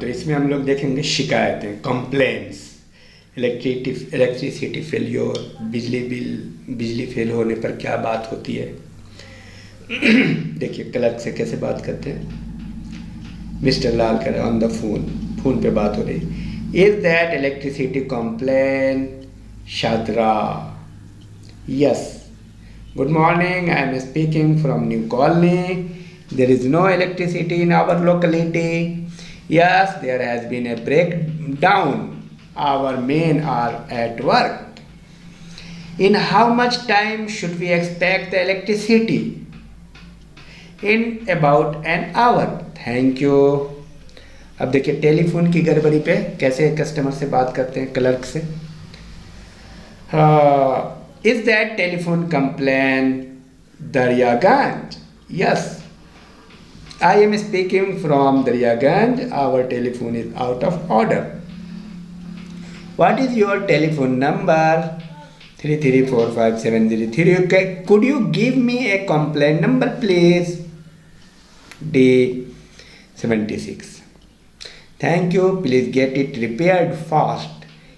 तो इसमें हम लोग देखेंगे शिकायतें, कंप्लेंट्स, इलेक्ट्रिसिटी फेलियर, बिजली फेल होने पर क्या बात होती है। देखिए क्लर्क से कैसे बात करते हैं। मिस्टर लाल कह रहे ऑन द फोन पे बात हो रही। Is that electricity complain Shahdara? Yes. Good morning, I am speaking from new colony. There is no electricity in our locality. Yes, there has been a breakdown. Our men are at work. In how much time should we expect the electricity? In about an hour. Thank you. अब देखिए telephone की गड़बड़ी पे कैसे customer से बात करते हैं, क्लर्क से। Is that telephone complaint Daryaganj? Yes. I am speaking from Daryaganj. Our telephone is out of order. What is your telephone number? 3345703. Okay. Could you give me a complaint number, please? D76. Thank you. Please get it repaired fast.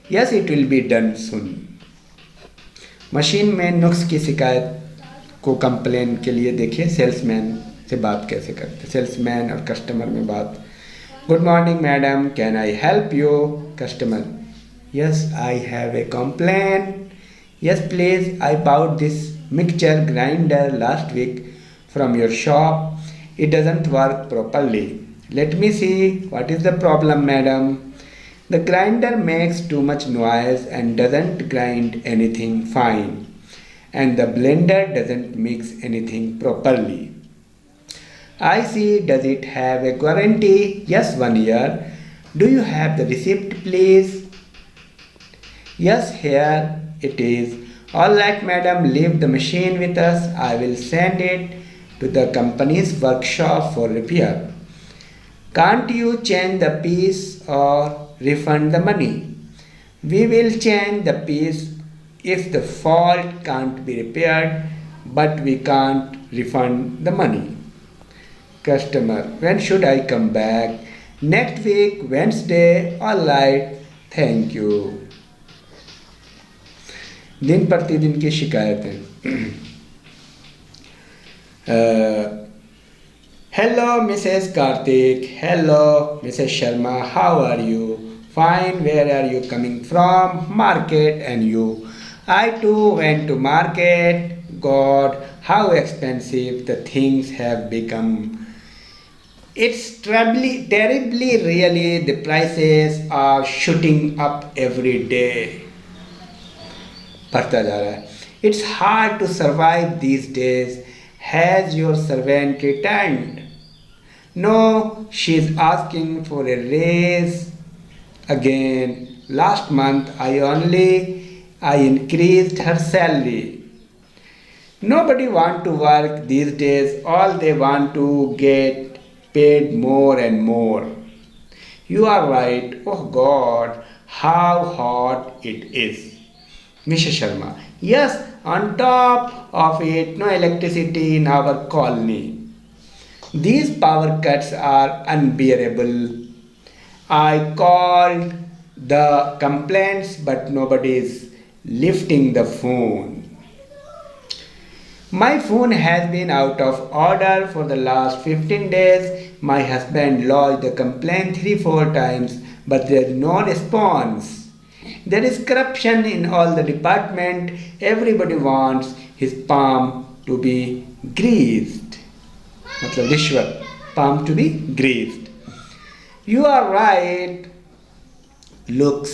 Yes, it will be done soon. Machine में नुक्स की शिकायत को complain के लिए देखिए salesman से बात कैसे करते हैं। सेल्समैन और कस्टमर में बात। Good morning madam, can I help you? Customer, yes I have a complain. Yes please, I bought this mixture grinder last week from your shop. It doesn't work properly. Let me see what is the problem madam. The grinder makes too much noise and doesn't grind anything fine, and the blender doesn't mix anything properly. I see. Does it have a warranty? Yes, 1 year. Do you have the receipt, please? Yes, here it is. All right, madam, leave the machine with us. I will send it to the company's workshop for repair. Can't you change the piece or refund the money? We will change the piece if the fault can't be repaired, but we can't refund the money. Customer, when should I come back? Next week, Wednesday. All right, thank you. दिन प्रतिदिन की शिकायतें। Hello, Mrs. Karthik. Hello, Mrs. Sharma. How are you? Fine. Where are you coming from? Market. And you? I too went to market. God, how expensive the things have become. It's terribly really. The prices are shooting up every day. बढ़ता जा रहा है. It's hard to survive these days. Has your servant returned? No, she is asking for a raise again. Last month I increased her salary. Nobody want to work these days. All they want to get paid more and more. You are right. Oh God, how hot it is. Mrs. Sharma, yes, on top of it, no electricity in our colony. These power cuts are unbearable. I called the complaints, but nobody is lifting the phone. My phone has been out of order for the last 15 days. My husband lodged the complaint 3-4 times, but there is no response. There is corruption in all the department. Everybody wants his palm to be greased. मतलब रिश्वत, palm to be greased. You are right. Look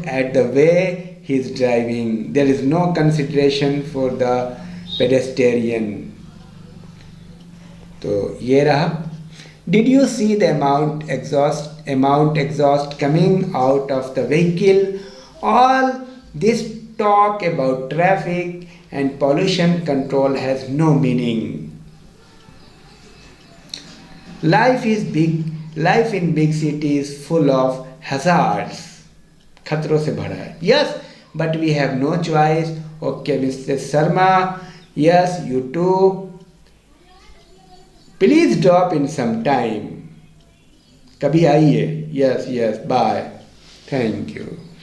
at the way he is driving. There is no consideration for the pedestrian. तो ये रहा. Did you see the amount exhaust coming out of the vehicle? All this talk about traffic and pollution control has no meaning. Life in big cities full of hazards. खतरों से भरा है. Yes, but we have no choice. Okay, Mr. Sharma. Yes, you too. Please drop in some time. कभी आइए। Yes yes, bye. Thank you.